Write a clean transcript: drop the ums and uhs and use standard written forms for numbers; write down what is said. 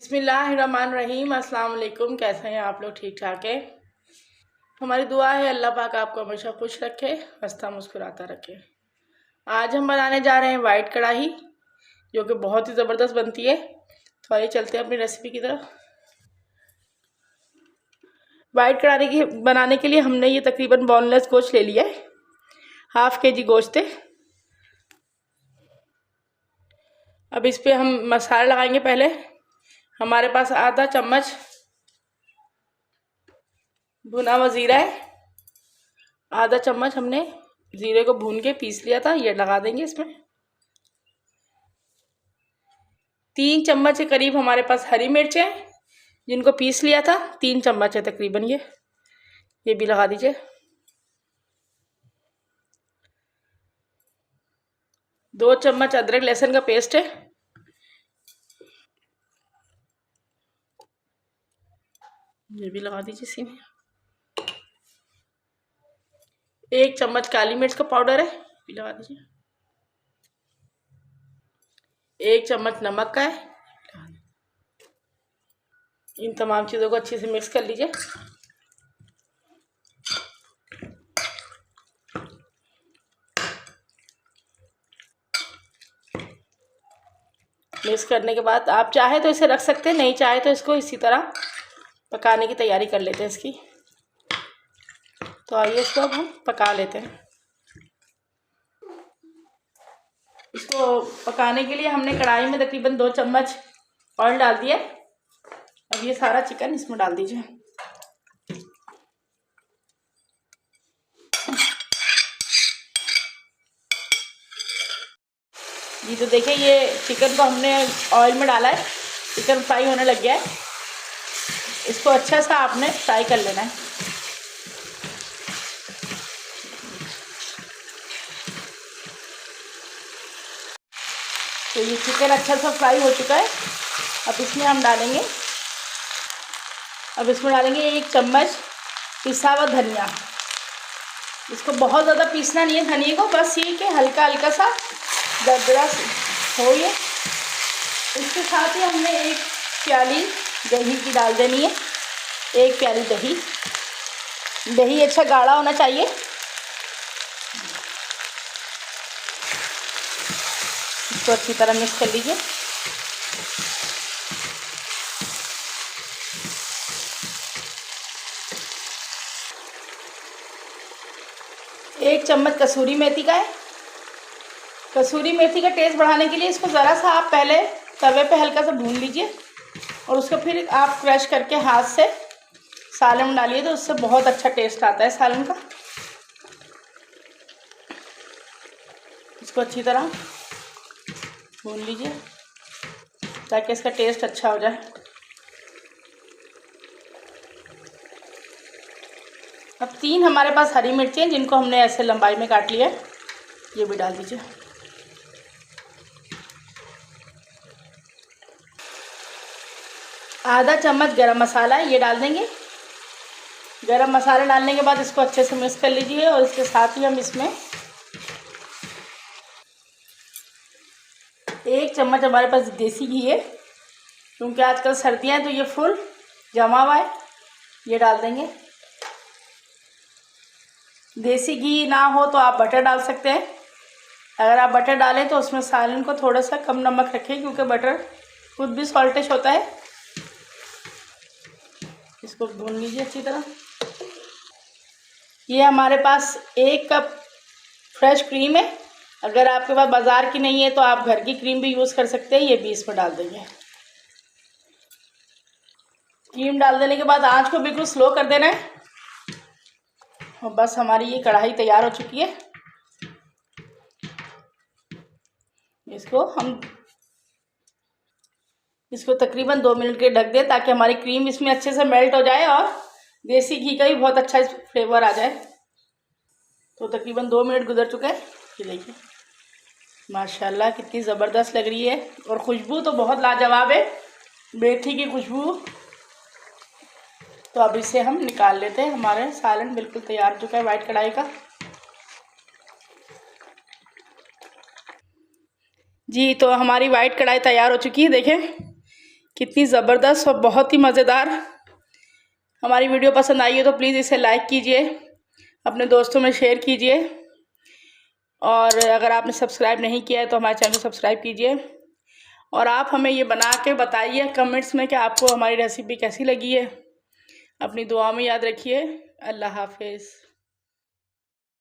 बिस्मिल्लाहिर्रहमानिर्रहीम। अस्सलाम वालेकुम। कैसे हैं आप लोग? ठीक ठाक है। हमारी दुआ है अल्लाह पाक आपको हमेशा खुश रखे, हंसता मुस्कुराता रखे। आज हम बनाने जा रहे हैं वाइट कढ़ाई, जो कि बहुत ही ज़बरदस्त बनती है। तो आइए चलते हैं अपनी रेसिपी की तरफ। वाइट कढ़ाई की बनाने के लिए हमने ये तकरीबन बोनलेस गोश्त ले लिया है। हाफ के जी गोश्त है। अब इस पर हम मसाला लगाएंगे। पहले हमारे पास आधा चम्मच भुना हुआ ज़ीरा है। आधा चम्मच हमने ज़ीरे को भून के पीस लिया था, ये लगा देंगे इसमें। 3 चम्मच के करीब हमारे पास हरी मिर्च है, जिनको पीस लिया था। 3 चम्मच है तकरीबन ये भी लगा दीजिए। 2 चम्मच अदरक लहसुन का पेस्ट है, ये भी लगा दीजिए इसी में। 1 चम्मच काली मिर्च का पाउडर है, भी लगा दीजिए। 1 चम्मच नमक का है। इन तमाम चीज़ों को अच्छे से मिक्स कर लीजिए। मिक्स करने के बाद आप चाहे तो इसे रख सकते हैं, नहीं चाहे तो इसको इसी तरह पकाने की तैयारी कर लेते हैं इसकी। तो आइए इसको अब हम पका लेते हैं। इसको पकाने के लिए हमने कढ़ाई में तकरीबन 2 चम्मच ऑयल डाल दिया। अब ये सारा चिकन इसमें डाल दीजिए। जी तो देखिए, ये चिकन को हमने ऑयल में डाला है। चिकन फ्राई होने लग गया है। इसको अच्छा सा आपने फ्राई कर लेना है। तो ये चिकन अच्छा सा फ्राई हो चुका है। अब इसमें हम डालेंगे 1 चम्मच पिसा हुआ धनिया। इसको बहुत ज़्यादा पीसना नहीं है धनिया को, बस ये कि हल्का हल्का सा दरदरा हो ये। इसके साथ ही हमने 1 प्याली दही की डाल देनी है। 1 प्याली दही अच्छा गाढ़ा होना चाहिए। इसको अच्छी तरह मिक्स कर लीजिए। एक चम्मच कसूरी मेथी का है। कसूरी मेथी का टेस्ट बढ़ाने के लिए इसको ज़रा सा आप पहले तवे पे हल्का सा भून लीजिए और उसको फिर आप क्रश करके हाथ से सालन में डालिए, तो उससे बहुत अच्छा टेस्ट आता है सालन का। इसको अच्छी तरह भून लीजिए ताकि इसका टेस्ट अच्छा हो जाए। अब 3 हमारे पास हरी मिर्चें हैं, जिनको हमने ऐसे लंबाई में काट लिया है, ये भी डाल दीजिए। आधा चम्मच गरम मसाला है, ये डाल देंगे। गरम मसाला डालने के बाद इसको अच्छे से मिक्स कर लीजिए और इसके साथ ही हम इसमें 1 चम्मच हमारे पास देसी घी है, क्योंकि आजकल सर्दियाँ हैं तो ये फुल जमा हुआ है, ये डाल देंगे। देसी घी ना हो तो आप बटर डाल सकते हैं। अगर आप बटर डालें तो उसमें सालन को थोड़ा सा कम नमक रखें, क्योंकि बटर खुद भी सॉल्टिश होता है। इसको भून लीजिए अच्छी तरह। ये हमारे पास 1 कप फ्रेश क्रीम है। अगर आपके पास बाज़ार की नहीं है तो आप घर की क्रीम भी यूज़ कर सकते हैं, ये भी इसमें डाल देंगे। क्रीम डाल देने के बाद आंच को बिल्कुल स्लो कर देना है और बस हमारी ये कढ़ाई तैयार हो चुकी है। इसको तकरीबन 2 मिनट के ढक दें ताकि हमारी क्रीम इसमें अच्छे से मेल्ट हो जाए और देसी घी का भी बहुत अच्छा फ्लेवर आ जाए। तो तकरीबन 2 मिनट गुजर चुके हैं। ये देखिए माशाल्लाह कितनी ज़बरदस्त लग रही है और खुशबू तो बहुत लाजवाब है, मेथी की खुशबू। तो अब इसे हम निकाल लेते हैं। हमारे सालन बिल्कुल तैयार हो चुका है वाइट कढ़ाई का। जी तो हमारी वाइट कढ़ाई तैयार हो चुकी है। देखें कितनी ज़बरदस्त और बहुत ही मज़ेदार। हमारी वीडियो पसंद आई है तो प्लीज़ इसे लाइक कीजिए, अपने दोस्तों में शेयर कीजिए, और अगर आपने सब्सक्राइब नहीं किया है तो हमारे चैनल को सब्सक्राइब कीजिए। और आप हमें ये बना के बताइए कमेंट्स में कि आपको हमारी रेसिपी कैसी लगी है। अपनी दुआ में याद रखिए। अल्लाह हाफिज़।